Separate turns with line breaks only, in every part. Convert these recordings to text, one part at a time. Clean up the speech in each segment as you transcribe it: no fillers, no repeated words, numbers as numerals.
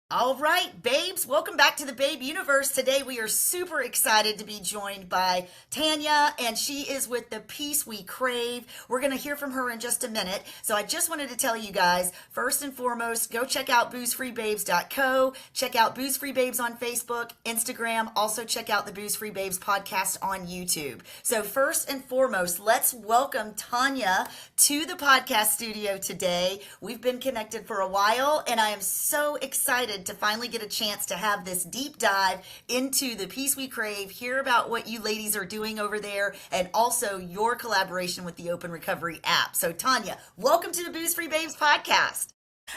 All right, babes, welcome back to the Babe Universe. Today we are super excited to be joined by Tanya, and she is with the Peace We Crave. We're going to hear from her in just a minute. So I just wanted to tell you guys, first and foremost, go check out boozefreebabes.co, check out Booze Free Babes on Facebook, Instagram, also check out the Booze Free Babes podcast on YouTube. So first and foremost, let's welcome Tanya to the podcast studio today. We've been connected for a while, and I am so excited to finally get a chance to have this deep dive into the Peace We Crave, hear about what you ladies are doing over there, and also your collaboration with the Open Recovery app. So, Tanya, welcome to the Booze Free Babes podcast.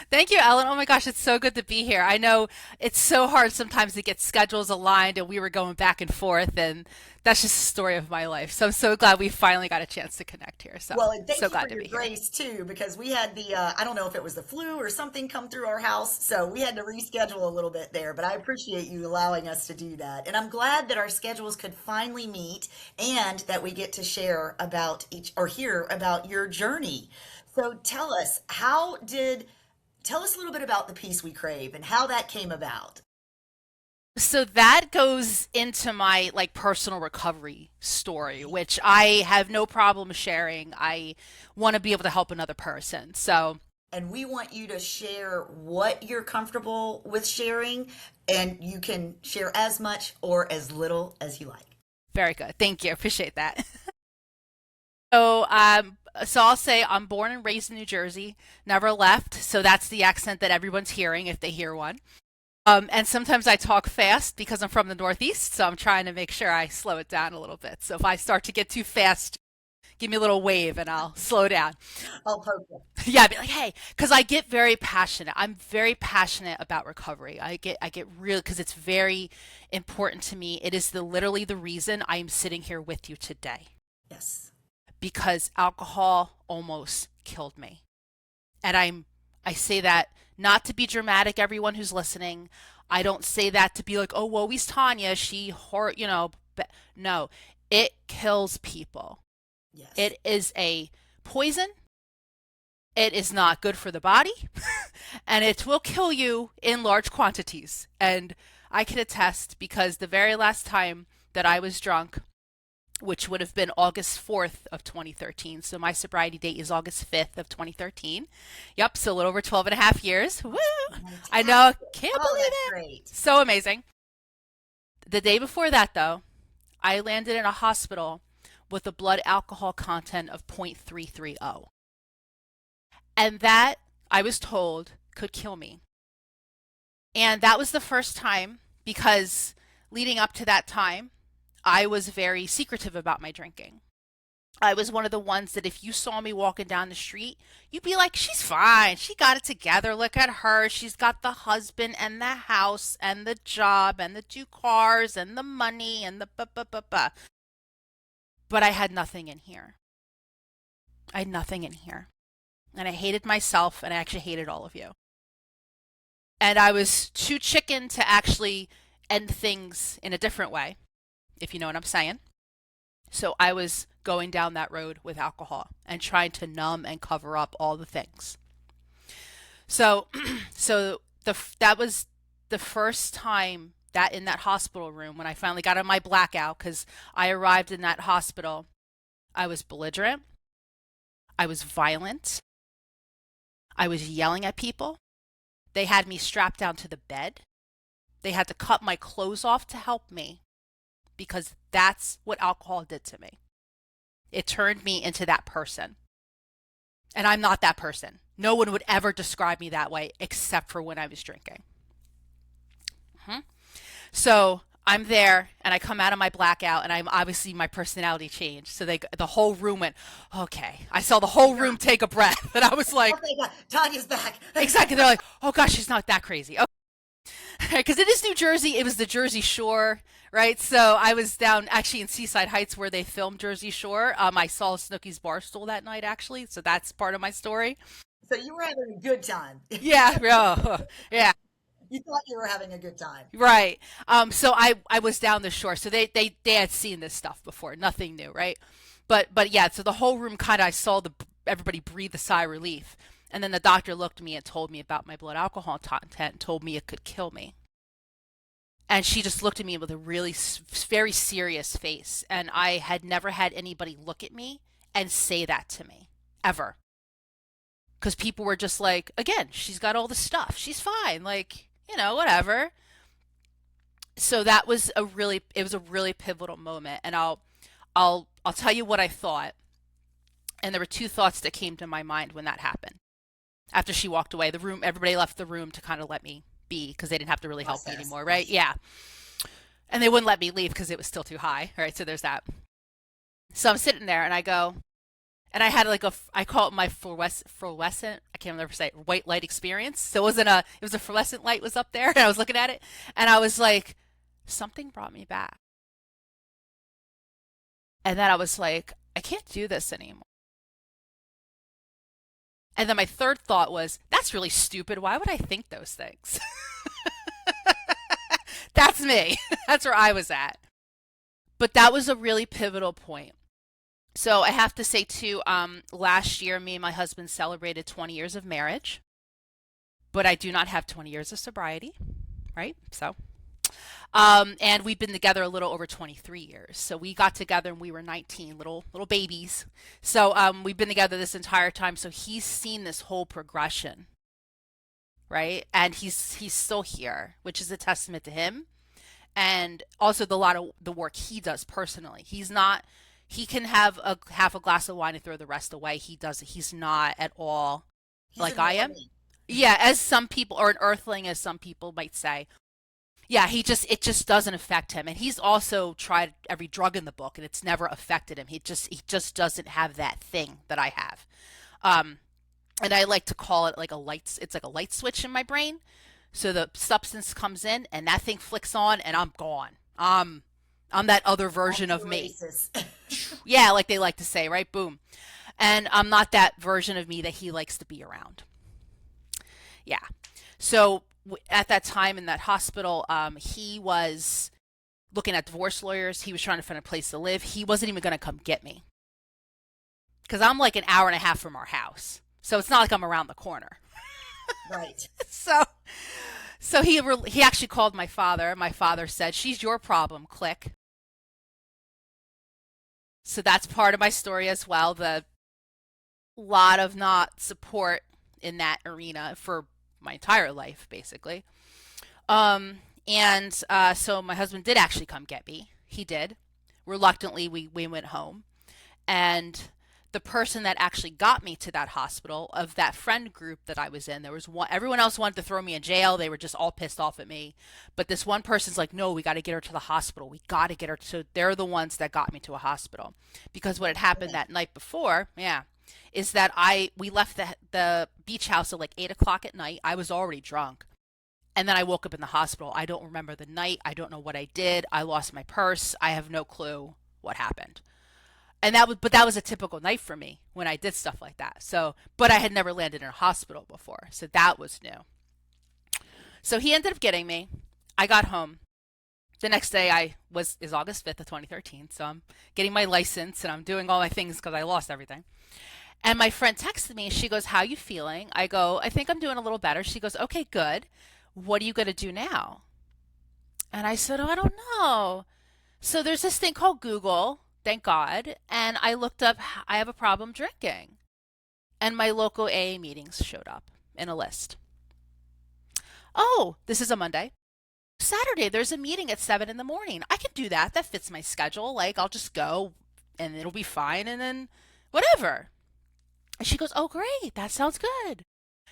Thank you, Ellen. Oh my gosh, it's so good to be here. I know it's so hard sometimes to get schedules aligned, and we were going back and forth, and that's just the story of my life. So I'm so glad we finally got a chance to connect here. So,
Well, and thank
so
you for
glad to
your
be here.
grace too, because we had I don't know if it was the flu or something come through our house. So we had to reschedule a little bit there, but I appreciate you allowing us to do that. And I'm glad that our schedules could finally meet and that we get to share about each or hear about your journey. So tell us a little bit about the Peace We Crave and how that came about.
So that goes into my like personal recovery story, which I have no problem sharing. I want to be able to help another person. So
And we want you to share what you're comfortable with sharing, and you can share as much or as little as you like.
very good. Thank you. Appreciate that. So I'll say I'm born and raised in New Jersey, never left. So that's the accent that everyone's hearing if they hear one. And sometimes I talk fast because I'm from the Northeast, so I'm trying to make sure I slow it down a little bit. So if I start to get too fast, give me a little wave and I'll slow down.
I'll poke you.
Yeah, I'd be like, hey, because I get very passionate. I'm very passionate about recovery. I get real because it's very important to me. It is literally the reason I am sitting here with you today
Yes.
because alcohol almost killed me. And I say that not to be dramatic, everyone who's listening. I don't say that to be like, oh, woe's Tanya, no, it kills people.
Yes.
It is a poison. It is not good for the body, and it will kill you in large quantities. And I can attest because the very last time that I was drunk, which would have been August 4th of 2013. So my sobriety date is August 5th of 2013. Yep, so a little over 12 and a half years. Woo! I know,
Fantastic.
can't
Oh,
believe
that's
it.
great.
So amazing. The day before that, though, I landed in a hospital with a blood alcohol content of 0.330. And that, I was told, could kill me. And that was the first time because leading up to that time, I was very secretive about my drinking. I was one of the ones that if you saw me walking down the street, you'd be like, she's fine. She got it together. Look at her. She's got the husband and the house and the job and the two cars and the money and the ba. But I had nothing in here. I had nothing in here. And I hated myself and I actually hated all of you. And I was too chicken to actually end things in a different way, if you know what I'm saying. So I was going down that road with alcohol and trying to numb and cover up all the things. So, that was the first time that in that hospital room when I finally got on my blackout because I arrived in that hospital, I was belligerent, I was violent, I was yelling at people. They had me strapped down to the bed. They had to cut my clothes off to help me because that's what alcohol did to me. It turned me into that person. And I'm not that person. No one would ever describe me that way except for when I was drinking. Mhm. So I'm there and I come out of my blackout and I'm obviously my personality changed. So the whole room went, okay. I saw the whole
Thank
room
God.
take a breath and I was
Oh,
like,
thank God. Tanya's back.
exactly. They're like, oh gosh, she's not that crazy. Because it is New Jersey. It was the Jersey Shore, right? So I was down actually in Seaside Heights where they filmed Jersey Shore. I saw Snooki's Barstool that night actually, so that's part of my story.
So you were having a good time.
Yeah, yeah, yeah,
You thought you were having a good time.
right. So I was down the shore, so they had seen this stuff before, nothing new, right? But yeah, so the whole room kind of I saw the everybody breathe a sigh of relief, And then the doctor looked at me and told me about my blood alcohol content and told me it could kill me. And she just looked at me with a really very serious face. And I had never had anybody look at me and say that to me, ever. Because people were just like, again, she's got all the stuff. She's fine. Like, whatever. So that was it was a really pivotal moment. And I'll tell you what I thought. And there were two thoughts that came to my mind when that happened. After she walked away, everybody left the room to kind of let me be because they didn't have to really help me anymore, right? Yeah. And they wouldn't let me leave because it was still too high, right? So there's that. So I'm sitting there and I go, and I had like I call it my fluorescent, I can't remember say white light experience. So it was a fluorescent light was up there and I was looking at it and I was like, something brought me back. And then I was like, I can't do this anymore. And then my third thought was, that's really stupid. Why would I think those things? That's me. That's where I was at. But that was a really pivotal point. So I have to say too, last year, me and my husband celebrated 20 years of marriage, but I do not have 20 years of sobriety, right? So, and we've been together a little over 23 years. So we got together and we were 19, little babies. So we've been together this entire time. So he's seen this whole progression, right? And he's still here, which is a testament to him, and also the lot of the work he does personally. He can have half a glass of wine and throw the rest away. He doesn't. He's not at all like I am. Yeah, as some people, or an earthling, as some people might say. Yeah, it just doesn't affect him. And he's also tried every drug in the book and it's never affected him. He just doesn't have that thing that I have. And I like to call it like it's like a light switch in my brain. So the substance comes in and that thing flicks on and I'm gone. I'm that other version of me. Yeah, like they like to say, right? Boom. And I'm not that version of me that he likes to be around. Yeah. So at that time in that hospital, he was looking at divorce lawyers. He was trying to find a place to live. He wasn't even going to come get me because I'm like an hour and a half from our house. So it's not like I'm around the corner.
Right.
So he actually called my father. My father said, "She's your problem, click." So that's part of my story as well. The lot of not support in that arena for my entire life, basically. So my husband did actually come get me. He did. Reluctantly, we went home. And the person that actually got me to that hospital, of that friend group that I was in, there was one, everyone else wanted to throw me in jail. They were just all pissed off at me. But this one person's like, no, we got to get her to the hospital. We got to get her. So they're the ones that got me to a hospital. Because what had happened that night before, is that we left the beach house at like 8 o'clock at night. I was already drunk. And then I woke up in the hospital. I don't remember the night. I don't know what I did. I lost my purse. I have no clue what happened. And that was a typical night for me when I did stuff like that. So, but I had never landed in a hospital before. So that was new. So he ended up getting me. I got home. The next day is August 5th of 2013. So I'm getting my license and I'm doing all my things because I lost everything. And my friend texted me. She goes, "How you feeling?" I go, "I think I'm doing a little better." She goes, "Okay, good. What are you going to do now?" And I said, "Oh, I don't know." So there's this thing called Google, thank God. And I looked up, I have a problem drinking. And my local AA meetings showed up in a list. Oh, this is a Monday. Saturday, there's a meeting at 7 in the morning. I can do that. That fits my schedule. Like, I'll just go and it'll be fine. And then whatever. And she goes, "Oh, great. That sounds good."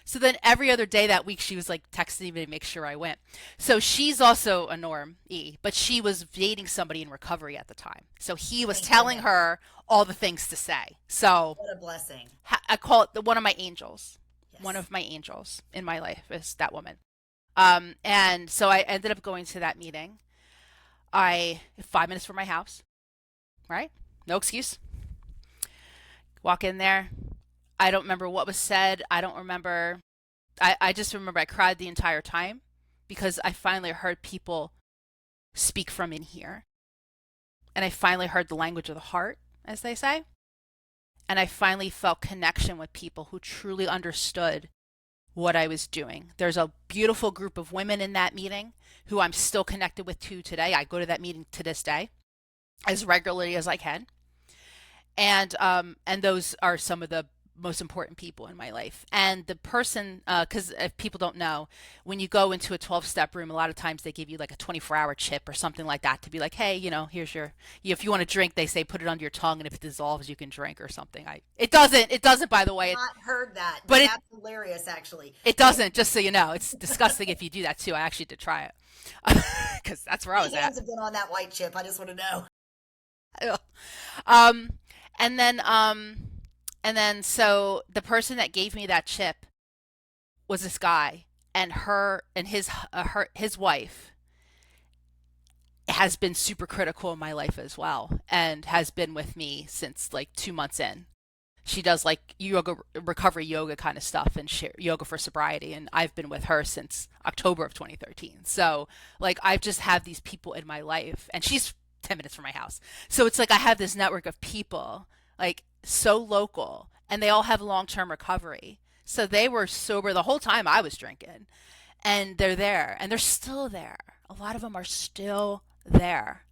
So then every other day that week, she was like texting me to make sure I went. So she's also a normie, but she was dating somebody in recovery at the time. So he was telling her all the things to say. So
what a blessing.
I call it one of my angels. Yes. One of my angels in my life is that woman. And so I ended up going to that meeting. 5 minutes from my house, right? No excuse. Walk in there. I don't remember what was said. I don't remember. I just remember I cried the entire time because I finally heard people speak from in here. And I finally heard the language of the heart, as they say. and I finally felt connection with people who truly understood what I was doing. There's a beautiful group of women in that meeting who I'm still connected with to today. I go to that meeting to this day as regularly as I can. And those are some of the most important people in my life. And the person, because if people don't know, when you go into a 12-step room, a lot of times they give you like a 24-hour chip or something like that to be like, hey, here's your, if you want to drink, they say put it under your tongue, and if it dissolves, you can drink or something. It doesn't, by the way.
Not heard that,
But
but
it
that's hilarious, actually.
it doesn't. Just so you know, it's disgusting if you do that too. I actually did try it because that's where I was
My
at.
hands have been on that white chip. I just want to know.
Um, and then um, so the person that gave me that chip was this guy, and his wife has been super critical in my life as well, and has been with me since like 2 months in. She does like yoga, recovery yoga kind of stuff, and yoga for sobriety, and I've been with her since October of 2013. So like I've just have these people in my life, and she's 10 minutes from my house. So it's like I have this network of people, like so local, and they all have long-term recovery. So they were sober the whole time I was drinking, and they're there, and they're still there. A lot of them are still there.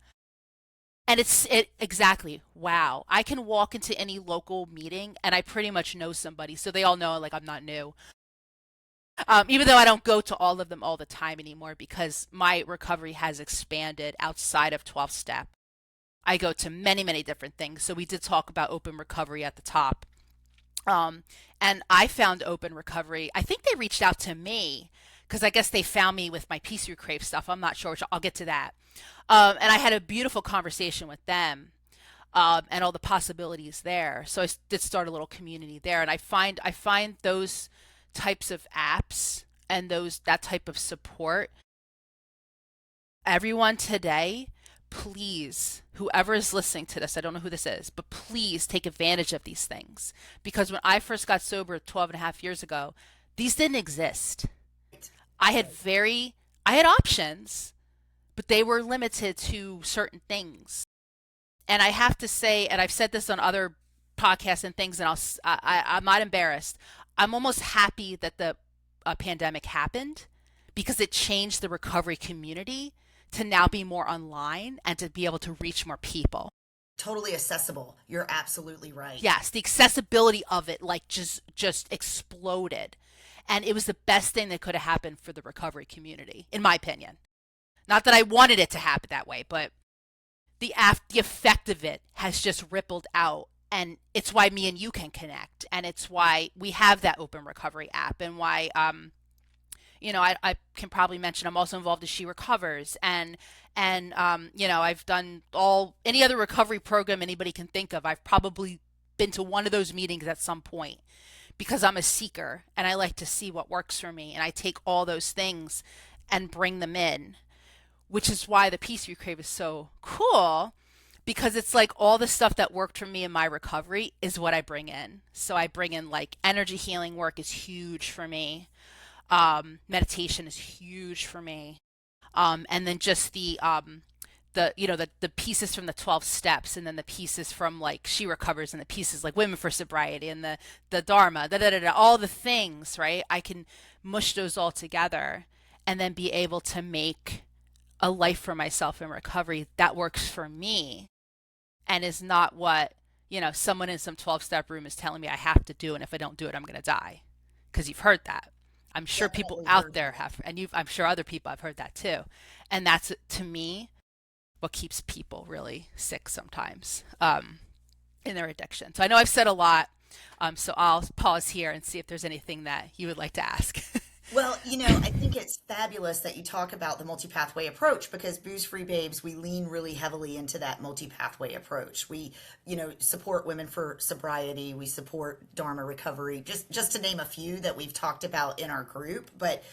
And it exactly. Wow. I can walk into any local meeting and I pretty much know somebody. So they all know like I'm not new. Even though I don't go to all of them all the time anymore because my recovery has expanded outside of 12 step. I go to many, many different things. So we did talk about open recovery at the top. Um, and I found open recovery. I think they reached out to me because I guess they found me with my Peace Through Crave stuff. I'm not sure, which I'll get to that. And I had a beautiful conversation with them, and all the possibilities there. So I did start a little community there, and I find those types of apps and that type of support. Everyone today, please, whoever is listening to this, I don't know who this is, but please take advantage of these things. Because when I first got sober 12 and a half years ago, these didn't exist. I had I had options, but they were limited to certain things. And I have to say, and I've said this on other podcasts and things, and I'm not embarrassed. I'm almost happy that the pandemic happened because it changed the recovery community to now be more online and to be able to reach more people.
Totally accessible. You're absolutely right.
Yes, the accessibility of it like just exploded. And it was the best thing that could have happened for the recovery community, in my opinion. Not that I wanted it to happen that way, but the effect of it has just rippled out. And it's why me and you can connect. And it's why we have that open recovery app, and why I can probably mention I'm also involved as She Recovers, and I've done any other recovery program anybody can think of. I've probably been to one of those meetings at some point because I'm a seeker and I like to see what works for me, and I take all those things and bring them in, which is why the Peace You Crave is so cool, because it's like all the stuff that worked for me in my recovery is what I bring in. So I bring in like energy healing work is huge for me. Meditation is huge for me. And then just the pieces from the 12 steps, and then the pieces from like She Recovers, and the pieces like Women for Sobriety, and the Dharma, all the things, right? I can mush those all together and then be able to make a life for myself in recovery that works for me and is not what, someone in some 12-step room is telling me I have to do, and if I don't do it, I'm going to die. Because you've heard that. I'm sure people
Definitely
out
heard
there
that.
have, and I'm sure other people have heard that too. And that's, to me, what keeps people really sick sometimes, in their addiction. So I know I've said a lot, so I'll pause here and see if there's anything that you would like to ask.
Well, I think it's fabulous that you talk about the multi-pathway approach, because Booze Free Babes, we lean really heavily into that multi-pathway approach. We, support Women for Sobriety, we support Dharma Recovery, just to name a few that we've talked about in our group. But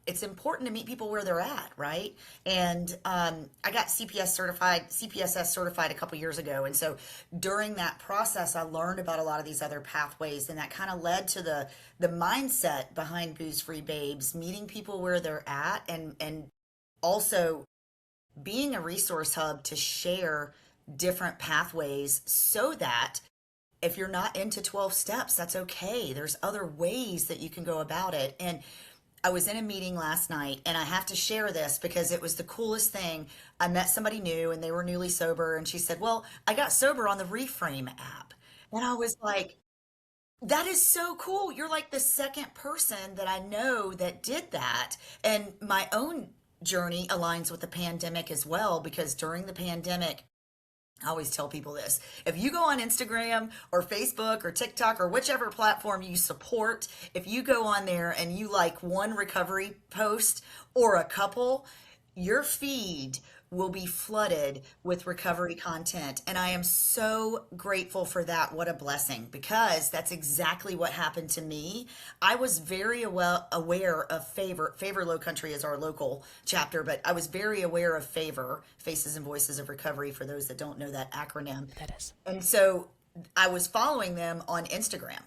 it's important to meet people where they're at, right? And I got CPSS certified a couple years ago. And so during that process, I learned about a lot of these other pathways, and that kind of led to the mindset behind Booze Free Babes, meeting people where they're at, and also being a resource hub to share different pathways so that if you're not into 12 steps, that's okay. There's other ways that you can go about it. And I was in a meeting last night, and I have to share this because it was the coolest thing. I met somebody new and they were newly sober, and she said, "Well, I got sober on the Reframe app." And I was like, that is so cool. You're like the second person that I know that did that. And my own journey aligns with the pandemic as well, because during the pandemic, I always tell people this. If you go on Instagram or Facebook or TikTok or whichever platform you support, if you go on there and you like one recovery post or a couple, your feed will be flooded with recovery content. And I am so grateful for that. What a blessing, because that's exactly what happened to me. I was very aware of Favor Low Country is our local chapter, but I was very aware of Favor, Faces and Voices of Recovery, for those that don't know that acronym.
That is.
And so I was following them on Instagram.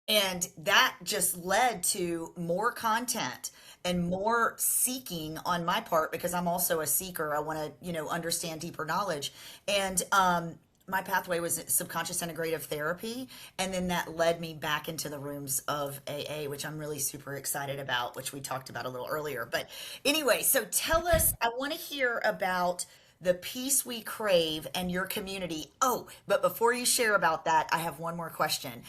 And that just led to more content and more seeking on my part, because I'm also a seeker. I want to, understand deeper knowledge. And my pathway was subconscious integrative therapy. And then that led me back into the rooms of AA, which I'm really super excited about, which we talked about a little earlier. But anyway, so tell us, I want to hear about the peace we crave and your community. Oh, but before you share about that, I have one more question.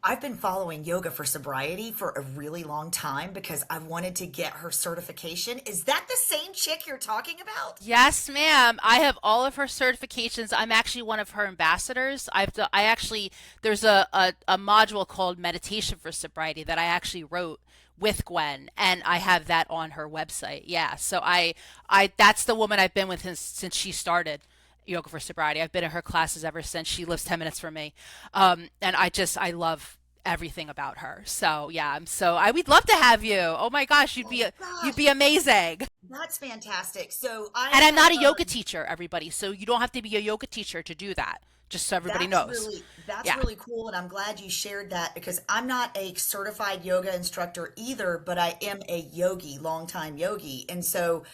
I've been following Yoga for Sobriety for a really long time because I wanted to get her certification. Is that the same chick you're talking about?
Yes, ma'am. I have all of her certifications. I'm actually one of her ambassadors. I actually, there's a module called Meditation for Sobriety that I actually wrote with Gwen, and I have that on her website. Yeah. So that's the woman I've been with since she started Yoga for Sobriety. I've been in her classes ever since. She lives 10 minutes from me. And I love everything about her. So yeah, we'd love to have you. Oh my gosh,
Oh my
you'd
gosh,
be amazing.
that's fantastic. So I
And I'm
have
not a yoga teacher, everybody. So you don't have to be a yoga teacher to do that. Just so everybody knows.
that's
Yeah.
really cool, and I'm glad you shared that, because I'm not a certified yoga instructor either, but I am a yogi, longtime yogi. And so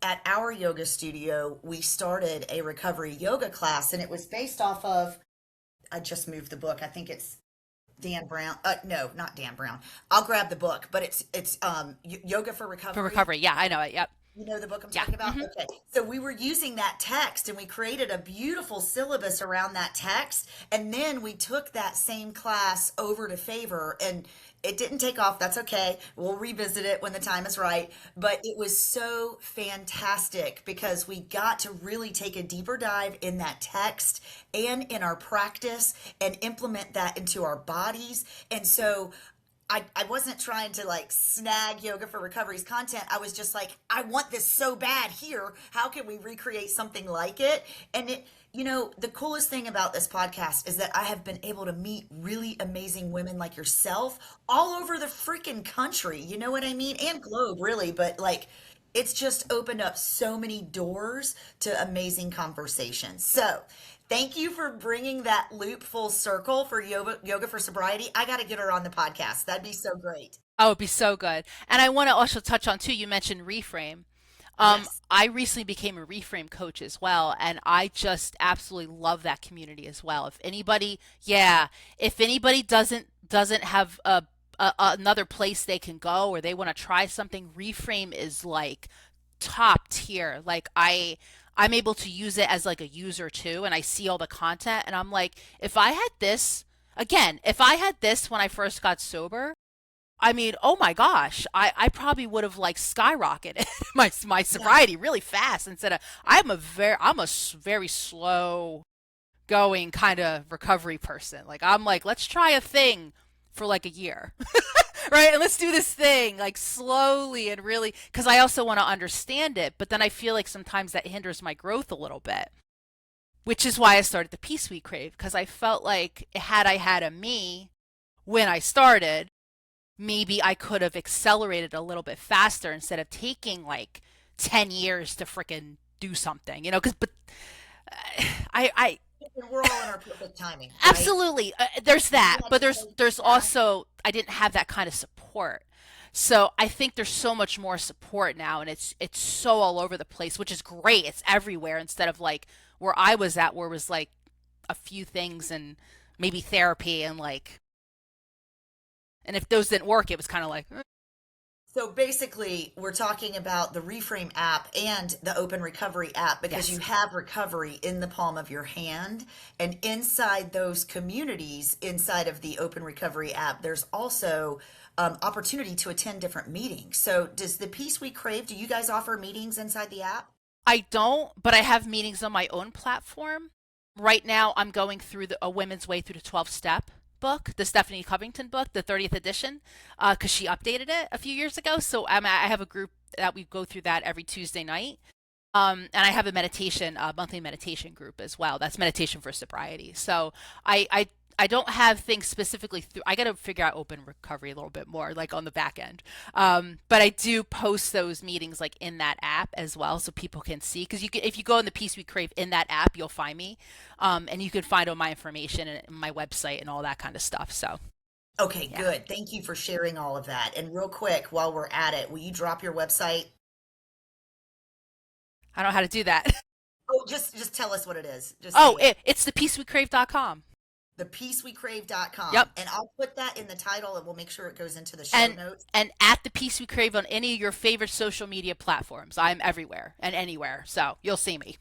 at our yoga studio, we started a recovery yoga class, and it was based off of, I just moved the book. I think it's Dan Brown. No, not Dan Brown. I'll grab the book, but it's Yoga for
For
Recovery.
recovery. Yeah, I know it. Yep.
You know the book I'm
Yeah.
talking about? Okay. So we were using that text and we created a beautiful syllabus around that text. And then we took that same class over to Favor, and it didn't take off. That's okay. We'll revisit it when the time is right. But it was so fantastic because we got to really take a deeper dive in that text and in our practice and implement that into our bodies. And so I wasn't trying to like snag Yoga for Recovery's content. I was just like, I want this so bad here. How can we recreate something like it? And the coolest thing about this podcast is that I have been able to meet really amazing women like yourself all over the freaking country. You know what I mean? And globe, really. But like, it's just opened up so many doors to amazing conversations. So, thank you for bringing that loop full circle for Yoga for Sobriety. I got to get her on the podcast. That'd be so great.
Oh, it'd be so good. And I want to also touch on too, you mentioned Reframe.
Yes.
I recently became a Reframe coach as well, and I just absolutely love that community as well. If anybody doesn't have another place they can go, or they want to try something, Reframe is like top tier. I'm able to use it as like a user too, and I see all the content, and I'm like, if I had this when I first got sober, I mean, oh my gosh, I probably would have like skyrocketed my
Yeah.
sobriety really fast, instead of very slow going kind of recovery person. Like, I'm like, let's try a thing for like a year. Right? And let's do this thing like slowly and really, because I also want to understand it, but then I feel like sometimes that hinders my growth a little bit, which is why I started the Peace We Crave, because I felt like had I had a me when I started, maybe I could have accelerated a little bit faster instead of taking like 10 years to freaking do something, but I
And we're all in our perfect timing, right?
absolutely, there's
We
that,
had
but
to
there's
take,
there's
yeah.
also, I didn't have that kind of support. So I think there's so much more support now, and it's so all over the place, which is great. It's everywhere, instead of like where I was at, where it was like a few things and maybe therapy and like, and if those didn't work, it was kind of like,
So basically, we're talking about the Reframe app and the Open Recovery app because you
yes,
have recovery in the palm of your hand. And inside those communities, inside of the Open Recovery app, there's also opportunity to attend different meetings. So, does the Peace We Crave, do you guys offer meetings inside the app?
I don't, but I have meetings on my own platform. Right now, I'm going through A Women's Way Through the 12 Step book, the Stephanie Covington book, the 30th edition, because she updated it a few years ago. So I have a group that we go through that every Tuesday night. And I have a meditation, monthly meditation group as well. That's meditation for sobriety. So I don't have things specifically through. I got to figure out open recovery a little bit more, like on the back end. But I do post those meetings like in that app as well, so people can see. Because if you go in the Peace We Crave in that app, you'll find me, and you can find all my information and my website and all that kind of stuff. So
Okay,
yeah,
good. Thank you for sharing all of that. And real quick, while we're at it, will you drop your website?
I don't know how to do that.
Oh, just tell us what it is. Just say
Oh,
it.
it's thepeacewecrave.com.
Thepeacewecrave.com.
Yep.
And I'll put that in the title and we'll make sure it goes into the show
and
notes.
and at the Peace We Crave on any of your favorite social media platforms. I'm everywhere and anywhere, so you'll see me.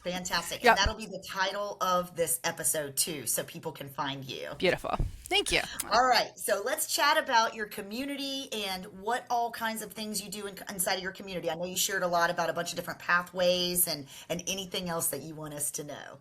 Fantastic. And
Yep.
that'll be the title of this episode too, so people can find you.
Beautiful. Thank you.
All right. So let's chat about your community and what all kinds of things you do inside of your community. I know you shared a lot about a bunch of different pathways and anything else that you want us to know.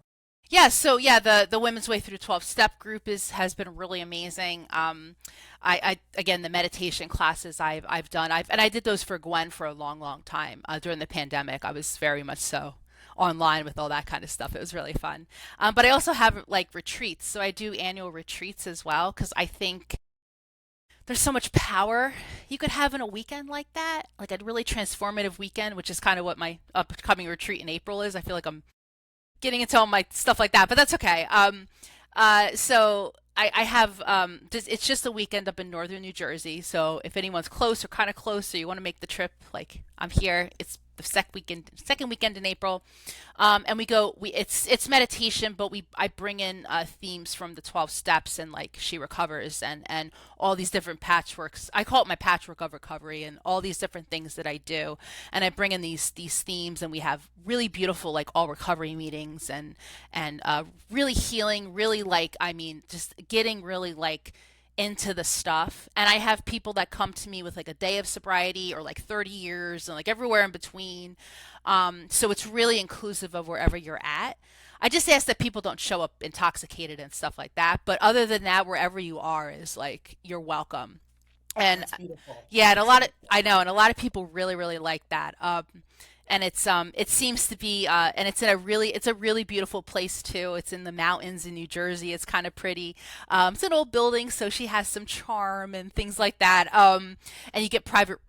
Yeah, so yeah, the Women's Way Through 12 Step group has been really amazing. I again, the meditation classes I've done, and I did those for Gwen for a long time during the pandemic. I was very much so online with all that kind of stuff. It was really fun. But I also have like retreats, so I do annual retreats as well because I think there's so much power you could have in a weekend like that, like a really transformative weekend, which is kind of what my upcoming retreat in April is. I feel like I'm getting into all my stuff like that, but that's okay. So I have it's just a weekend up in northern New Jersey. So if anyone's close or kind of close, or you want to make the trip, like I'm here. It's the second weekend in April, and we go. It's meditation, but I bring in themes from the 12 steps and like She Recovers and all these different patchworks. I call it my patchwork of recovery and all these different things that I do, and I bring in these themes, and we have really beautiful like all recovery meetings and really healing, really like I mean just getting really like into the stuff. And I have people that come to me with like a day of sobriety or like 30 years and like everywhere in between. So it's really inclusive of wherever you're at. I just ask that people don't show up intoxicated and stuff like that. But other than that, wherever you are is like you're welcome. And
That's beautiful.
yeah, and a
That's
lot of
beautiful.
I know, and a lot of people really like that. And it seems to be and it's a really beautiful place too. It's in the mountains in New Jersey. It's kind of pretty. It's an old building, so she has some charm and things like that. And you get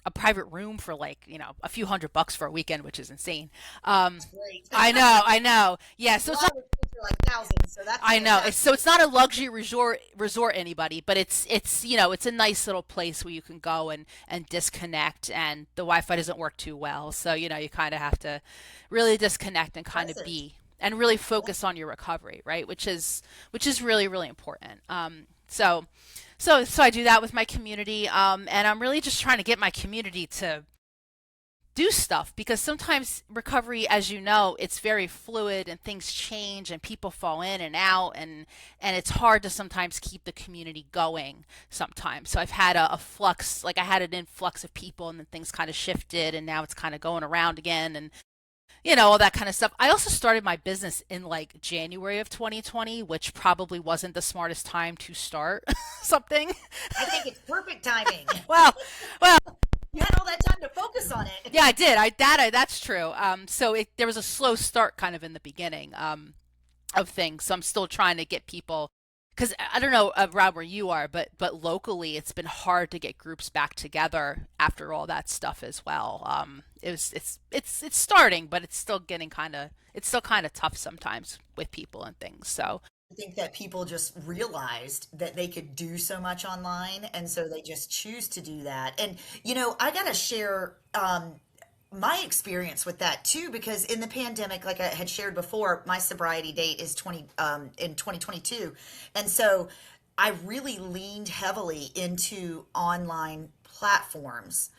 a private room for like a few $100 for a weekend, which is insane.
That's great.
I know. Yeah, so
A
it's
lot
not.
of retreats are like thousands, so that's
I know. So
fantastic.
it's not a luxury resort anybody, but it's a nice little place where you can go and disconnect, and the Wi-Fi doesn't work too well, so you kind of have to really disconnect and kind of
Pleasant.
be and really focus on your recovery, right? Which is really important. So I do that with my community, and I'm really just trying to get my community to do stuff because sometimes recovery, as you know, it's very fluid and things change and people fall in and out, and it's hard to sometimes keep the community going sometimes. So I've had a flux, like I had an influx of people and then things kind of shifted and now it's kind of going around again, and all that kind of stuff. I also started my business in like January of 2020, which probably wasn't the smartest time to start something.
I think it's perfect timing.
well well
You had all that time to focus on it.
Yeah, I did. That's true. So there was a slow start kind of in the beginning of things. So I'm still trying to get people because I don't know around where you are, but locally it's been hard to get groups back together after all that stuff as well. It's starting, but it's still kind of tough sometimes with people and things. So
I think that people just realized that they could do so much online, and so they just choose to do that. And I gotta share. my experience with that too, because in the pandemic, like I had shared before, my sobriety date is 2022, and so I really leaned heavily into online platforms.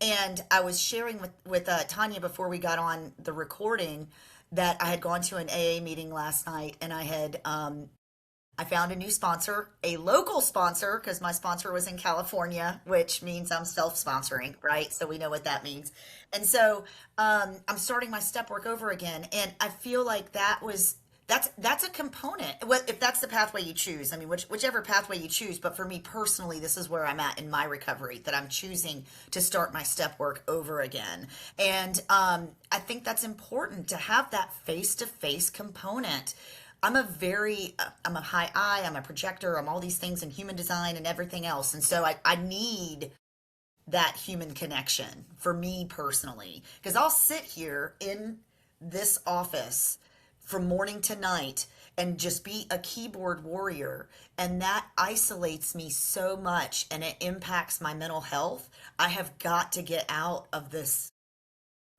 And I was sharing with Tanya before we got on the recording that I had gone to an AA meeting last night, and I found a new sponsor, a local sponsor, because my sponsor was in California, which means I'm self-sponsoring, right? So we know what that means. And so I'm starting my step work over again, and I feel like that's a component. If that's the pathway you choose, I mean, whichever pathway you choose. But for me personally, this is where I'm at in my recovery, that I'm choosing to start my step work over again. And I think that's important to have that face-to-face component. I'm a high I, I'm a projector, I'm all these things in human design and everything else. And so I need that human connection for me personally, because I'll sit here in this office from morning to night and just be a keyboard warrior. And that isolates me so much and it impacts my mental health. I have got to get out of this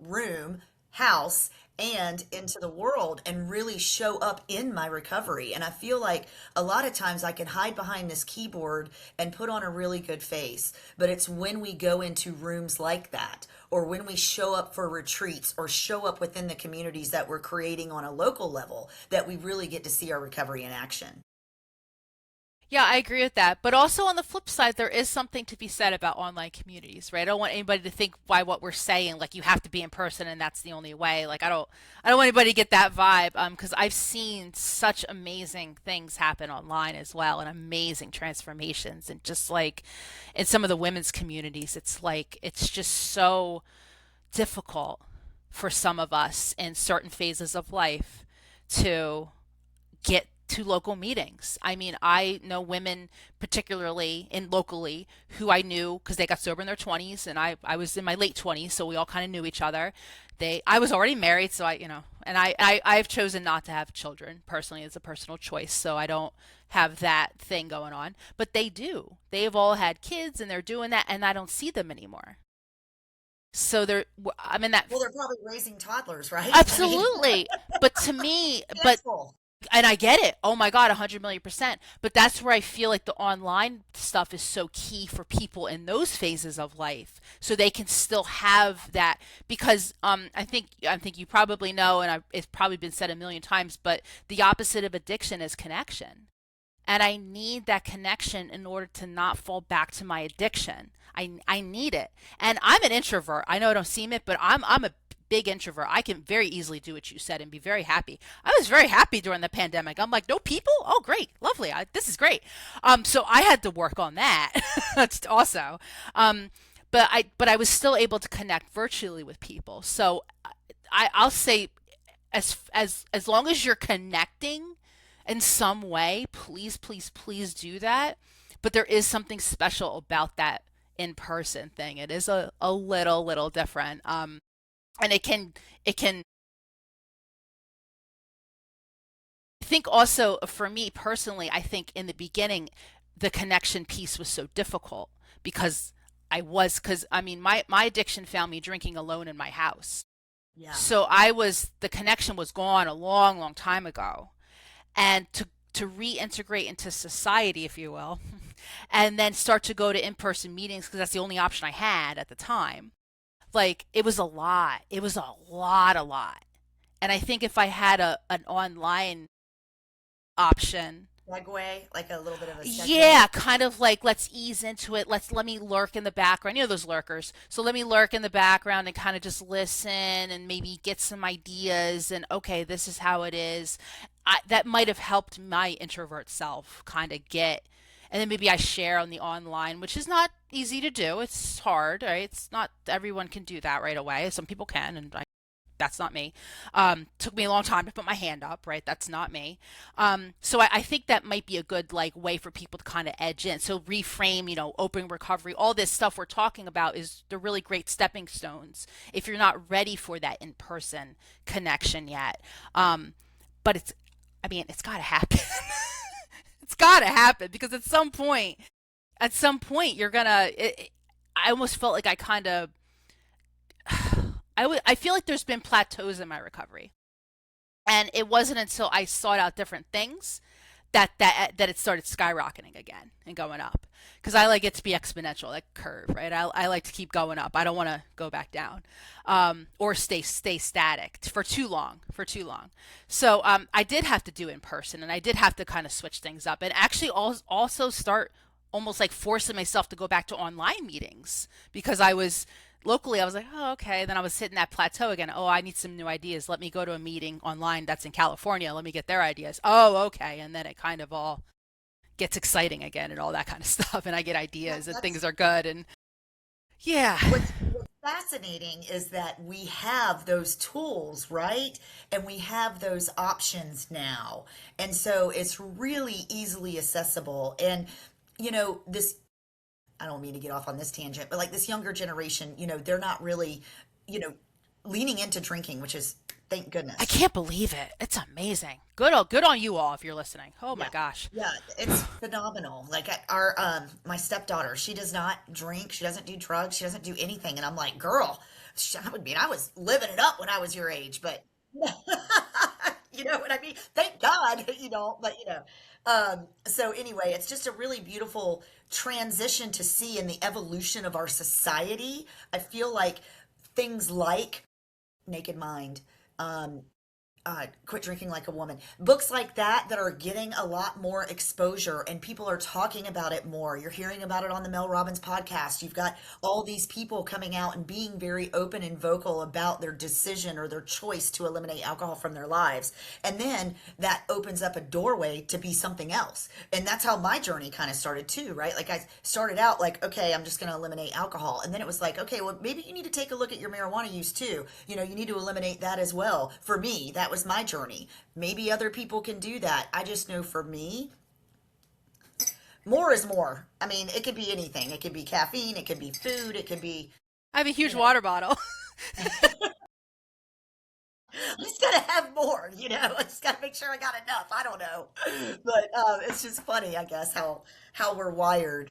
room, house, and into the world and really show up in my recovery. And I feel like a lot of times I can hide behind this keyboard and put on a really good face. But it's when we go into rooms like that, or when we show up for retreats or show up within the communities that we're creating on a local level, that we really get to see our recovery in action.
Yeah, I agree with that. But also on the flip side, there is something to be said about online communities, right? I don't want anybody to think by what we're saying, like you have to be in person and that's the only way. Like I don't want anybody to get that vibe. Because I've seen such amazing things happen online as well, and amazing transformations. And just like in some of the women's communities, it's like it's just so difficult for some of us in certain phases of life to get to local meetings. I mean, I know women, particularly in locally, who I knew because they got sober in their 20s, and I was in my late 20s, so we all kind of knew each other. I was already married, so and I've chosen not to have children personally. It's a personal choice, so I don't have that thing going on. But they do. They've all had kids, and they're doing that, and I don't see them anymore. So I'm in that.
Well, they're probably raising toddlers, right? I mean,
Absolutely. But to me, but
handful.
and I get it. Oh my God, 100 million percent. But that's where I feel like the online stuff is so key for people in those phases of life, so they can still have that. Because I think you probably know, and it's probably been said a million times, but the opposite of addiction is connection. And I need that connection in order to not fall back to my addiction. I need it. And I'm an introvert. I know I don't seem it, but I'm a big introvert. I can very easily do what you said and be very happy. I was very happy during the pandemic. I'm like, no people? Oh, great. Lovely. This is great. So I had to work on that. That's also. But I was still able to connect virtually with people. So I'll say as long as you're connecting in some way, please, please, please do that. But there is something special about that in person thing. It is a little different. And it can I think also for me personally, I think in the beginning the connection piece was so difficult because because I mean my addiction found me drinking alone in my house.
Yeah.
So the connection was gone a long time ago. And to reintegrate into society, if you will, and then start to go to in-person meetings because that's the only option I had at the time. Like it was a lot. It was a lot. And I think if I had an online option,
Segue, like a little bit of a segue.
yeah, kind of like let's ease into it. Let me lurk in the background. You know those lurkers. So let me lurk in the background and kind of just listen and maybe get some ideas and okay, this is how it is. That might have helped my introvert self kind of get, and then maybe I share on the online, which is not easy to do. It's hard, right? It's not everyone can do that right away. Some people can, and that's not me. Took me a long time to put my hand up, right? That's not me. So I think that might be a good like way for people to kind of edge in. So reframe, open recovery, all this stuff we're talking about is the really great stepping stones if you're not ready for that in-person connection yet. But it's got to happen. It's got to happen because at some point you're gonna. I almost felt like I kind of I feel like there's been plateaus in my recovery. And it wasn't until I sought out different things that it started skyrocketing again and going up. Because I like it to be exponential, like curve, right? I like to keep going up. I don't want to go back down, or stay static for too long. So I did have to do in person, and I did have to kind of switch things up, and actually also start almost like forcing myself to go back to online meetings because I was locally, I was like, oh, okay. Then I was hitting that plateau again. Oh, I need some new ideas. Let me go to a meeting online that's in California. Let me get their ideas. Oh, okay. And then it kind of all gets exciting again and all that kind of stuff. And I get
Yeah,
ideas and
that's
things are good. And yeah.
what's fascinating is that we have those tools, right? And we have those options now. And so it's really easily accessible. And, this, I don't mean to get off on this tangent, but like this younger generation, they're not really, you know, leaning into drinking, which is, thank
I
goodness.
can't believe it. It's amazing. Good on you all if you're listening. Oh my
Yeah.
gosh.
Yeah, it's phenomenal. Like our my stepdaughter, she does not drink, she doesn't do drugs, she doesn't do anything, and I'm like, girl, I would mean I was living it up when I was your age, but you know what I mean? Thank God, but so anyway, it's just a really beautiful transition to see in the evolution of our society. I feel like things like Naked Mind, um, Quit Drinking Like a Woman. Books like that are getting a lot more exposure and people are talking about it more. You're hearing about it on the Mel Robbins podcast. You've got all these people coming out and being very open and vocal about their decision or their choice to eliminate alcohol from their lives. And then that opens up a doorway to be something else. And that's how my journey kind of started too, right? Like I started out like, okay, I'm just going to eliminate alcohol. And then it was like, okay, well, maybe you need to take a look at your marijuana use too. You need to eliminate that as well. For me, that was my journey. Maybe other people can do that. I just know for me, more is more. I mean, it could be anything. It could be caffeine, it could be food, it could be,
I have a
you
huge
know,
water bottle.
I just gotta have more, I just gotta make sure I got enough. I don't know. But it's just funny, I guess, how we're wired.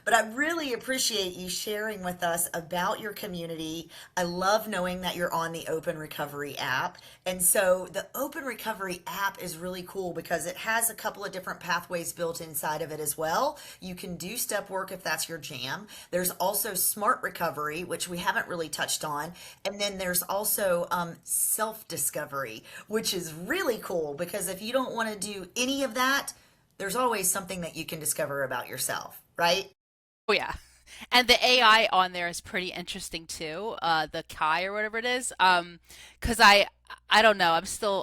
But I really appreciate you sharing with us about your community. I love knowing that you're on the Open Recovery app. And so the Open Recovery app is really cool because it has a couple of different pathways built inside of it as well. You can do step work if that's your jam. There's also Smart Recovery, which we haven't really touched on. And then there's also self discovery, which is really cool because if you don't want to do any of that, there's always something that you can discover about yourself, right?
Oh yeah. And the AI on there is pretty interesting too. The Kai or whatever it is. 'Cause I don't know.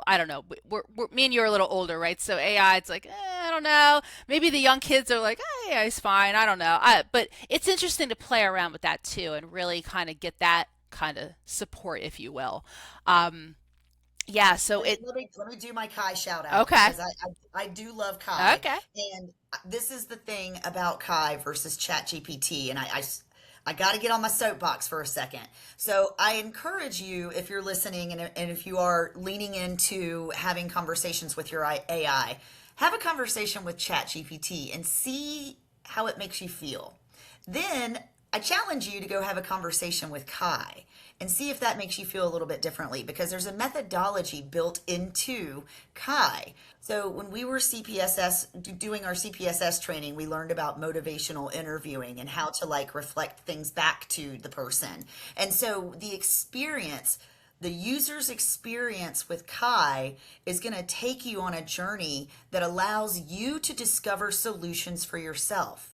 I don't know. Me and you are a little older, right? So AI, it's like, I don't know. Maybe the young kids are like, AI is fine. I don't know. But it's interesting to play around with that too and really kind of get that kind of support, if you will. Um, yeah. So
Let me do my Kai shout out
okay.
because I do love Kai,
Okay.
and this is the thing about Kai versus ChatGPT, and I got to get on my soapbox for a second. So I encourage you, if you're listening and if you are leaning into having conversations with your AI, have a conversation with ChatGPT and see how it makes you feel. Then I challenge you to go have a conversation with Kai and see if that makes you feel a little bit differently because there's a methodology built into Kai. So when we were doing our CPSS training, we learned about motivational interviewing and how to like reflect things back to the person. And so the user's experience with Kai is going to take you on a journey that allows you to discover solutions for yourself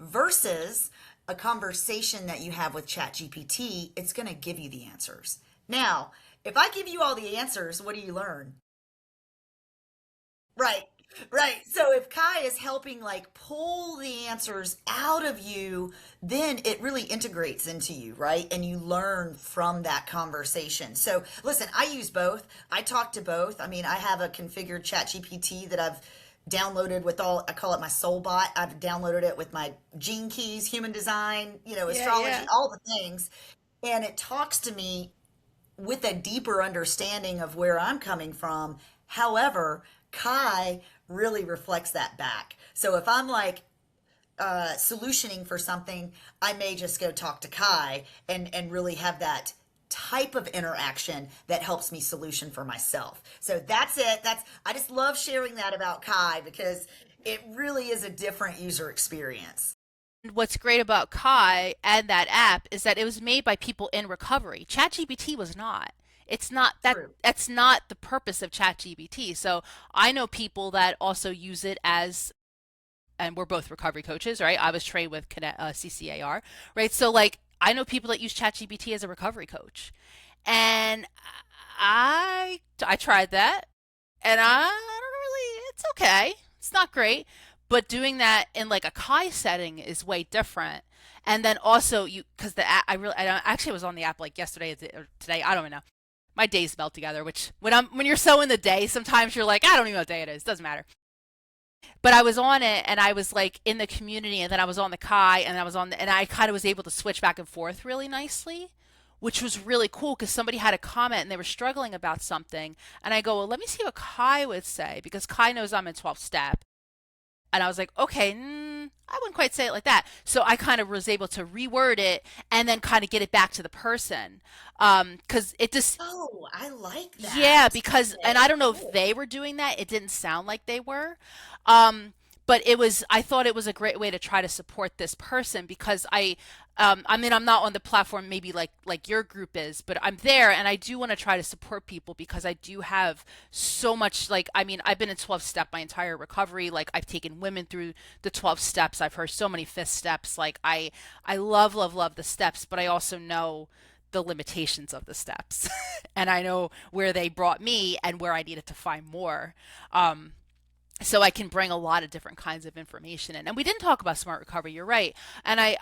versus a conversation that you have with ChatGPT, it's going to give you the answers. Now, if I give you all the answers, what do you learn? Right, right. So if Kai is helping like pull the answers out of you, then it really integrates into you, right? And you learn from that conversation. So listen, I use both. I talk to both. I mean, I have a configured ChatGPT that I've downloaded with I call it my soul bot. I've downloaded it with my gene keys, human design,
Yeah,
astrology,
yeah.
all the things. And it talks to me with a deeper understanding of where I'm coming from. However, Kai really reflects that back. So if I'm like solutioning for something, I may just go talk to Kai and really have that type of interaction that helps me solution for myself. So that's it. I just love sharing that about Kai because it really is a different user experience.
What's great about Kai and that app is that it was made by people in recovery. ChatGPT was not. It's not that
True.
that's not the purpose of ChatGPT. So I know people that also use it as, and we're both recovery coaches, right? I was trained with CCAR, right? So like I know people that use ChatGPT as a recovery coach, and I tried that, and I don't really. It's okay. It's not great, but doing that in like a Kai setting is way different. And then also you, because the app, I don't, actually was on the app like yesterday or today. I don't even know. My days melt together. Which when you're so in the day, sometimes you're like, I don't even know what day it is. Doesn't matter. But I was on it and I was like in the community, and then I was on the Kai, and I was on the, and I kind of was able to switch back and forth really nicely, which was really cool because somebody had a comment and they were struggling about something, and I go, well, let me see what Kai would say, because Kai knows I'm in 12 step. And I was like, okay, I wouldn't quite say it like that. So I kind of was able to reword it and then kind of get it back to the person. Because it just,
Oh, I like
yeah,
that.
because, and
Okay,
I don't know if
cool.
they were doing that. It didn't sound like they were. Um, but it was, I thought it was a great way to try to support this person because I mean, I'm not on the platform maybe like your group is, but I'm there and I do want to try to support people because I do have so much, like, I mean, I've been in 12 step my entire recovery. Like I've taken women through the 12 steps. I've heard so many fifth steps. Like I love, love, love the steps, but I also know the limitations of the steps and I know where they brought me and where I needed to find more. Um, so I can bring a lot of different kinds of information in. And we didn't talk about smart recovery. You're right. And I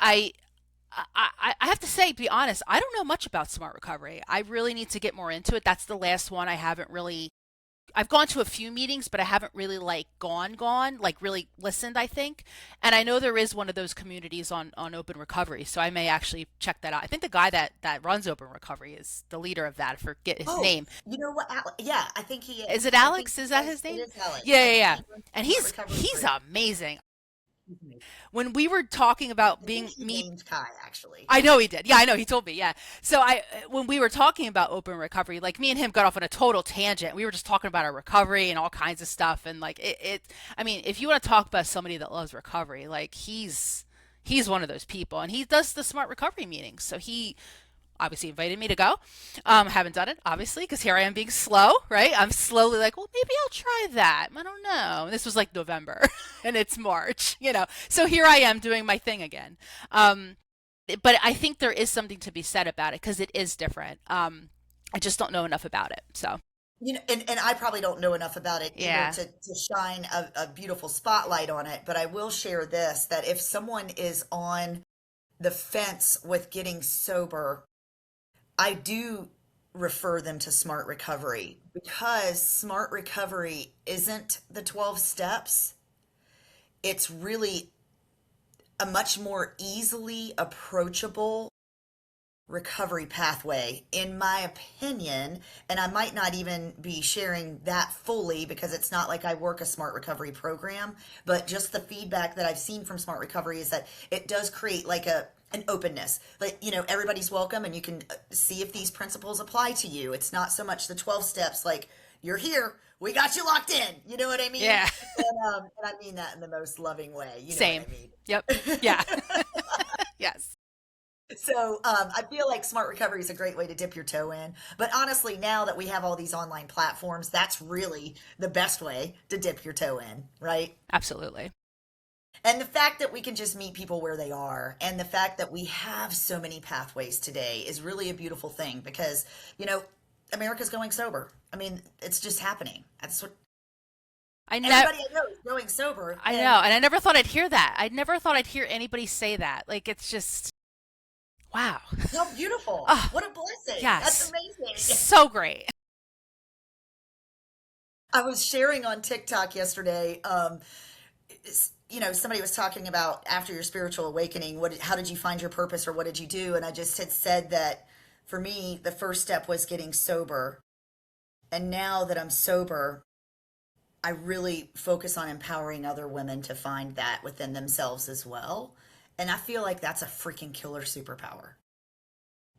have to say, be honest, I don't know much about smart recovery. I really need to get more into it. That's the last one I haven't really. I've gone to a few meetings, but I haven't really like gone, like really listened, I think. And I know there is one of those communities on Open Recovery, so I may actually check that out. I think the guy that runs Open Recovery is the leader of that. I forget his
Oh,
name.
you know what? Yeah, I think he
Is
is.
it
I think
Alex? Is
he
that
is.
his
It
name?
is Alex.
Yeah,
I
yeah,
think
yeah.
he runs
And
Smart
he's
Recovery
he's
Group.
amazing. When we were talking about
I think
being
he
me,
named Kai actually.
I know he did. Yeah, I know he told me. Yeah. So when we were talking about Open Recovery, like me and him got off on a total tangent. We were just talking about our recovery and all kinds of stuff. And like I mean, if you want to talk about somebody that loves recovery, like he's one of those people, and he does the smart recovery meetings. So he obviously invited me to go. Haven't done it, obviously, because here I am being slow, right? I'm slowly like, well, maybe I'll try that. I don't know. And this was like November, and it's March, you know. So here I am doing my thing again. But I think there is something to be said about it because it is different. I just don't know enough about it. So
You know, and I probably don't know enough about it either
yeah,
to shine a beautiful spotlight on it, but I will share this that if someone is on the fence with getting sober, I do refer them to Smart Recovery because Smart Recovery isn't the 12 steps. It's really a much more easily approachable recovery pathway, in my opinion. And I might not even be sharing that fully because it's not like I work a smart recovery program, but just the feedback that I've seen from smart recovery is that it does create like an openness, like, you know, everybody's welcome and you can see if these principles apply to you. It's not so much the 12 steps like you're here, we got you locked in, you know what I mean?
yeah,
And I mean that in the most loving way, you know what
same.
I mean?
Yep. Yeah. Yes.
So I feel like smart recovery is a great way to dip your toe in. But honestly, now that we have all these online platforms, that's really the best way to dip your toe in, right?
Absolutely.
And the fact that we can just meet people where they are, and the fact that we have so many pathways today is really a beautiful thing because, you know, America's going sober. I mean, it's just happening. That's what
I know.
everybody I know is going sober.
I
And
know, and I never thought I'd hear that. I never thought I'd hear anybody say that. Like it's just wow.
how beautiful.
Oh,
What a blessing. That's
yes.
amazing.
So great.
I was sharing on TikTok yesterday. You know, somebody was talking about after your spiritual awakening, how did you find your purpose or what did you do? And I just had said that for me, the first step was getting sober. And now that I'm sober, I really focus on empowering other women to find that within themselves as well. And I feel like that's a freaking killer superpower,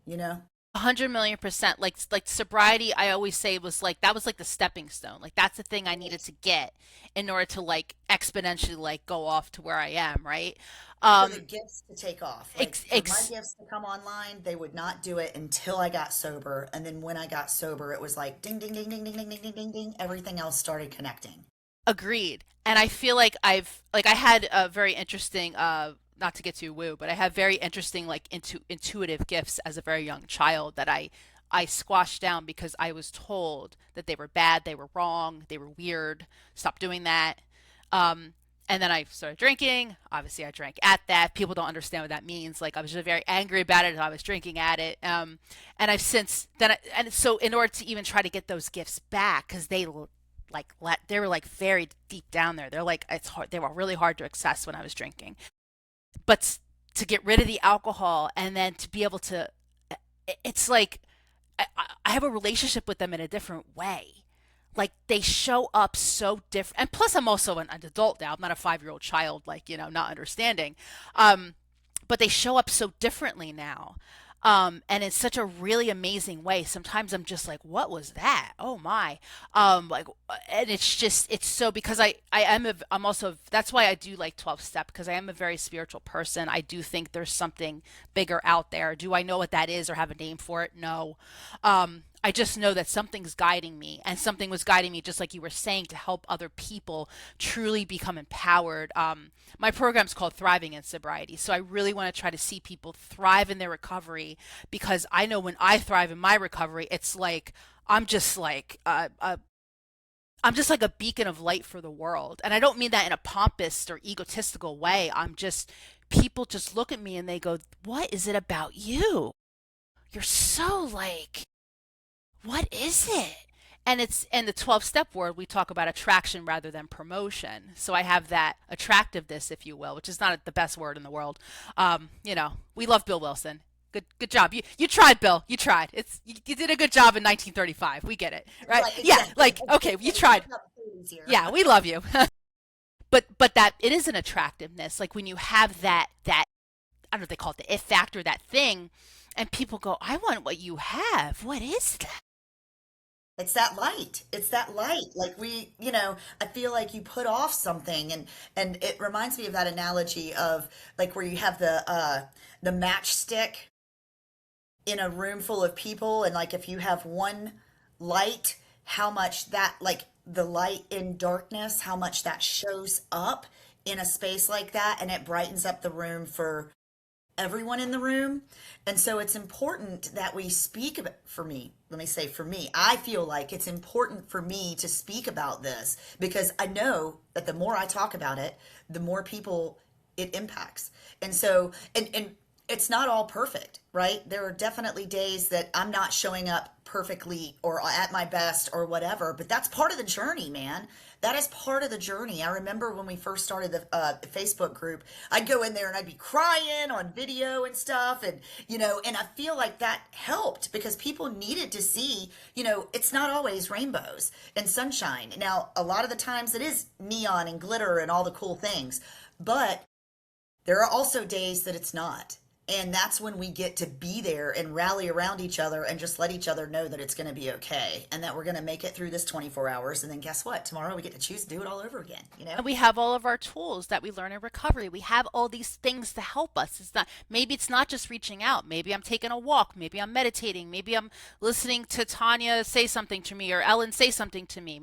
you know?
100 million%. Like sobriety, I always say was like that was like the stepping stone. Like that's the thing I needed to get in order to like exponentially like go off to where I am, right?
For the
Um,
gifts to take off. Like
ex,
for my
ex,
gifts to come online, they would not do it until I got sober. And then when I got sober, it was like ding, ding, ding, ding, ding, ding, ding, ding, ding, ding. Everything else started connecting.
Agreed. And I feel like I had a very interesting not to get too woo, but I had very interesting like intuitive gifts as a very young child that I squashed down because I was told that they were bad, they were wrong, they were weird, stop doing that. Um, and then I started drinking. Obviously, I drank at that. People don't understand what that means. Like I was just very angry about it. And I was drinking at it. And I've since then, and so in order to even try to get those gifts back, because they were like very deep down there. They're like it's hard. They were really hard to access when I was drinking. But to get rid of the alcohol and then to be able to, it's like I, I have a relationship with them in a different way. Like they show up so different. And plus, I'm also an adult now. I'm not a 5 year old child, like, not understanding. Um, but they show up so differently now. And in such a really amazing way. Sometimes I'm just like, what was that? Oh my. Like, and it's just, it's so, because I'm also, that's why I do like 12 step, because I am a very spiritual person. I do think there's something bigger out there. Do I know what that is or have a name for it? No. I just know that something's guiding me, and something was guiding me, just like you were saying, to help other people truly become empowered. My program's called Thriving in Sobriety, so I really want to try to see people thrive in their recovery, because I know when I thrive in my recovery, it's like I'm just like I'm just like a beacon of light for the world, and I don't mean that in a pompous or egotistical way. I'm just people just look at me and they go, "What is it about you? You're so like." What is it? And it's in the 12 step word, we talk about attraction rather than promotion. So I have that attractiveness, if you will, which is not the best word in the world. We love Bill Wilson. Good job. You tried, Bill. You tried. You did a good job in 1935. We get it, right?
Right,
Yeah,
exactly.
like okay, you tried. Yeah, we love you. But that it is an attractiveness. Like when you have that I don't know if they call it the if factor, that thing, and people go, I want what you have. What is that?
It's that light. It's that light. Like I feel like you put off something, and it reminds me of that analogy of like where you have the matchstick in a room full of people, and like if you have one light, how much that, like the light in darkness, how much that shows up in a space like that, and it brightens up the room for everyone in the room. And so it's important that we speak about, for me, let me say for me, I feel like it's important for me to speak about this, because I know that the more I talk about it, the more people it impacts. And so, and it's not all perfect, right? There are definitely days that I'm not showing up perfectly or at my best or whatever, but that's part of the journey, man. That is part of the journey. I remember when we first started the Facebook group, I'd go in there and I'd be crying on video and stuff. And I feel like that helped because people needed to see, it's not always rainbows and sunshine. Now, a lot of the times it is neon and glitter and all the cool things, but there are also days that it's not. And that's when we get to be there and rally around each other and just let each other know that it's going to be okay and that we're going to make it through this 24 hours. And then guess what? Tomorrow we get to choose to do it all over again, you know?
And we have all of our tools that we learn in recovery. We have all these things to help us. Maybe it's not just reaching out. Maybe I'm taking a walk. Maybe I'm meditating. Maybe I'm listening to Tanya say something to me or Ellen say something to me.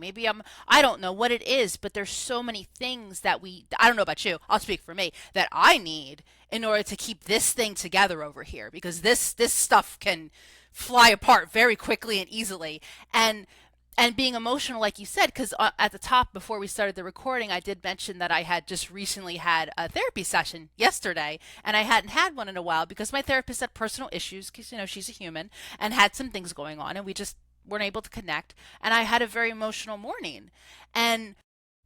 I don't know what it is, but there's so many things that I don't know about you. I'll speak for me, that I need in order to keep this thing together over here, because this stuff can fly apart very quickly and easily. And being emotional, like you said, because at the top before we started the recording, I did mention that I had just recently had a therapy session yesterday, and I hadn't had one in a while because my therapist had personal issues, because she's a human and had some things going on, and we just weren't able to connect. And I had a very emotional morning, and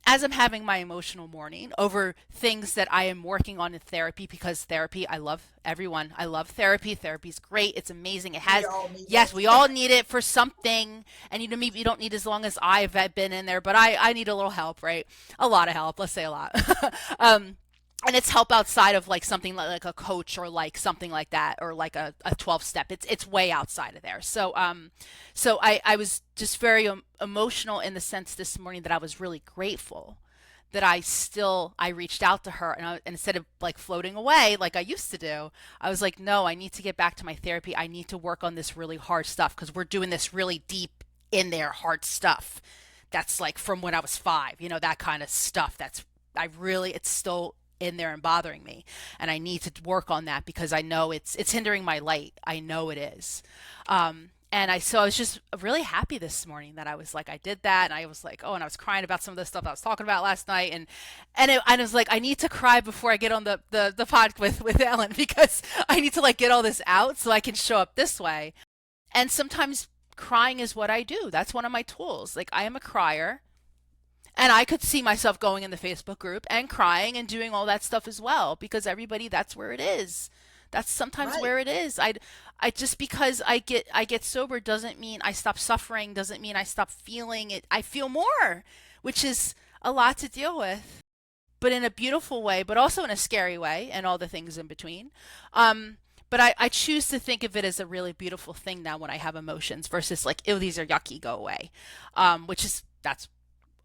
as I'm having my emotional morning over things that I am working on in therapy, because therapy, I love everyone. I love therapy. Therapy's great. It's amazing.
We all need
Yes,
it.
we all need it for something. And maybe you don't need as long as I've been in there, but I need a little help, right? A lot of help. Let's say a lot. um, and it's help outside of like something like a coach or like something like that, or like a 12 step. It's way outside of there. So I was just very emotional in the sense this morning that I was really grateful that I reached out to her, and instead of like floating away like I used to do, I was like, no, I need to get back to my therapy. I need to work on this really hard stuff because we're doing this really deep in there hard stuff. That's like from when I was 5, that kind of stuff. It's still in there and bothering me, and I need to work on that because I know it's hindering my light. I know it is. So I was just really happy this morning that I was like, I did that, and I was like, oh, and I was crying about some of the stuff I was talking about last night, and I was like, I need to cry before I get on the pod with Ellen, because I need to like get all this out so I can show up this way. And sometimes crying is what I do. That's one of my tools. Like, I am a crier. And I could see myself going in the Facebook group and crying and doing all that stuff as well, because everybody, that's where it is. That's sometimes
Right.
where it is. I just because I get sober doesn't mean I stop suffering, doesn't mean I stop feeling it. I feel more, which is a lot to deal with, but in a beautiful way, but also in a scary way, and all the things in between. But I choose to think of it as a really beautiful thing now when I have emotions versus like, oh, these are yucky, go away. Which is, that's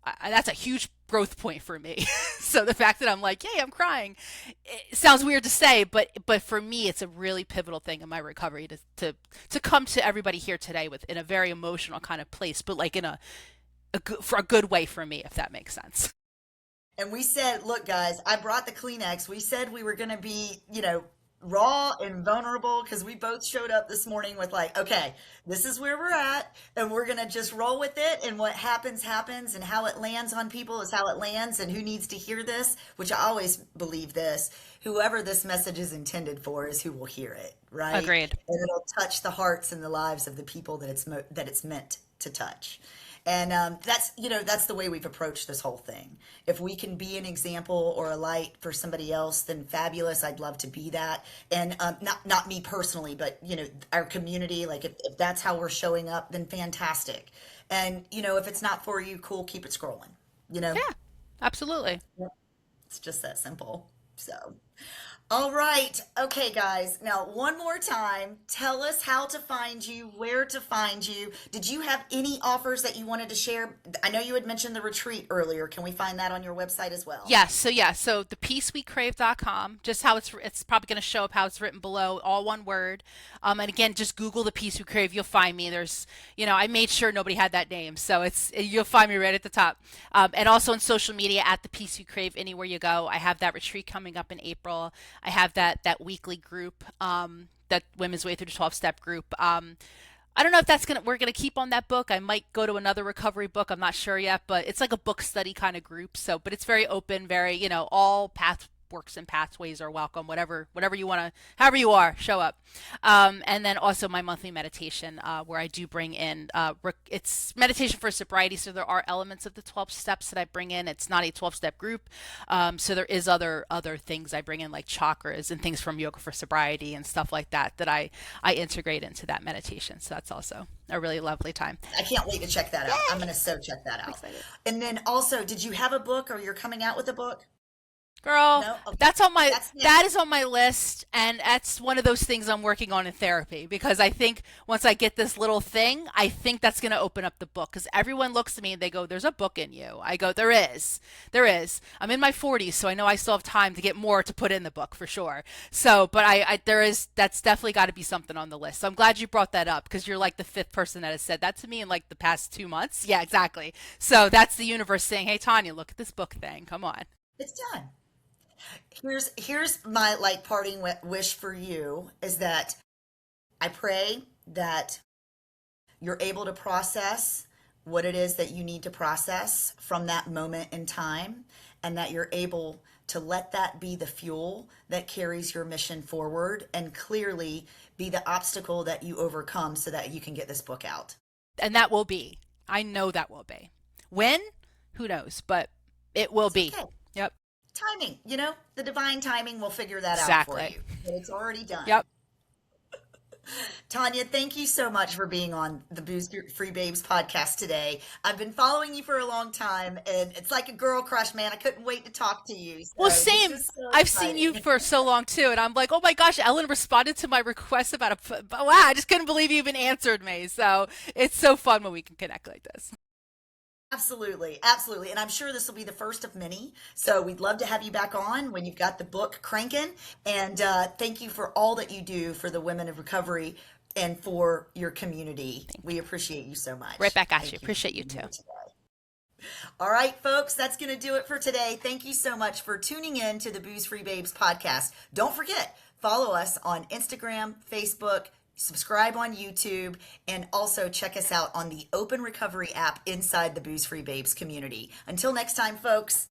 a huge growth point for me. So the fact that I'm like, hey, I'm crying, it sounds weird to say, but for me, it's a really pivotal thing in my recovery to come to everybody here today with in a very emotional kind of place, but like in for a good way for me, if that makes sense.
And we said, look, guys, I brought the Kleenex. We said we were going to be, raw and vulnerable because we both showed up this morning with like, okay, this is where we're at, and we're going to just roll with it. And what happens, happens, and how it lands on people is how it lands. And who needs to hear this, which I always believe this, whoever this message is intended for is who will hear it, right?
Agreed.
And it'll touch the hearts and the lives of the people that that it's meant to touch. And that's the way we've approached this whole thing. If we can be an example or a light for somebody else, then fabulous. I'd love to be that. And not me personally, but our community. Like if that's how we're showing up, then fantastic. And if it's not for you, cool. Keep it scrolling.
Yeah, absolutely.
Yep. It's just that simple. So. All right. Okay, guys. Now, one more time, tell us how to find you, where to find you. Did you have any offers that you wanted to share? I know you had mentioned the retreat earlier. Can we find that on your website as well?
Yes. So thepeacewecrave.com, just how it's probably going to show up how it's written below, all one word. And again, just Google the Peace We Crave. You'll find me. There's, I made sure nobody had that name. So you'll find me right at the top. And also on social media at the Peace We Crave, anywhere you go. I have that retreat coming up in April. I have that weekly group, that Women's Way Through the 12-Step group. I don't know if we're gonna keep on that book. I might go to another recovery book. I'm not sure yet, but it's like a book study kind of group. So, but it's very open, very, all works and pathways are welcome. Whatever you want to, however you are, show up. And then also my monthly meditation, where I do bring in, it's meditation for sobriety. So there are elements of the 12 steps that I bring in. It's not a 12-step group. So there is other things I bring in, like chakras and things from yoga for sobriety and stuff like that I integrate into that meditation. So that's also a really lovely time.
I can't wait to check that out. I'm going to so check that
I'm
out.
excited.
And then also, did you have a book or you're coming out with a book?
Girl,
No? Okay. That's
that
next.
is on my list, and that's one of those things I'm working on in therapy, because I think once I get this little thing, I think that's going to open up the book, because everyone looks at me and they go, there's a book in you. I go, there is. There is. I'm in my 40s, so I know I still have time to get more to put in the book for sure. So, but that's definitely got to be something on the list. So I'm glad you brought that up, because you're like the fifth person that has said that to me in like the past 2 months. Yeah, exactly. So that's the universe saying, hey, Tanya, look at this book thing. Come on.
It's done. Here's my like parting wish for you is that I pray that you're able to process what it is that you need to process from that moment in time, and that you're able to let that be the fuel that carries your mission forward and clearly be the obstacle that you overcome so that you can get this book out.
And that will be. I know that will be. When? Who knows? But it will
It's
be.
okay.
Yep.
Timing, the divine timing will figure that out for
Exactly.
you. But it's already done.
Yep.
Tanya, thank you so much for being on the Booze Free Babes podcast today. I've been following you for a long time, and it's like a girl crush, man. I couldn't wait to talk to you.
Well,
So this
same.
is so
I've seen you
exciting.
for so long too, and I'm like, oh my gosh, Ellen responded to my request about wow, I just couldn't believe you even answered me. So it's so fun when we can connect like this.
Absolutely, absolutely. And I'm sure this will be the first of many. So we'd love to have you back on when you've got the book cranking. And thank you for all that you do for the women of recovery and for your community. We appreciate you so
Right
much.
back at you.
Thank you for
Appreciate you
being
too.
here today. All right, folks, that's going to do it for today. Thank you so much for tuning in to the Booze Free Babes podcast. Don't forget, follow us on Instagram, Facebook, subscribe on YouTube, and also check us out on the Open Recovery app inside the Booze Free Babes community. Until next time, folks.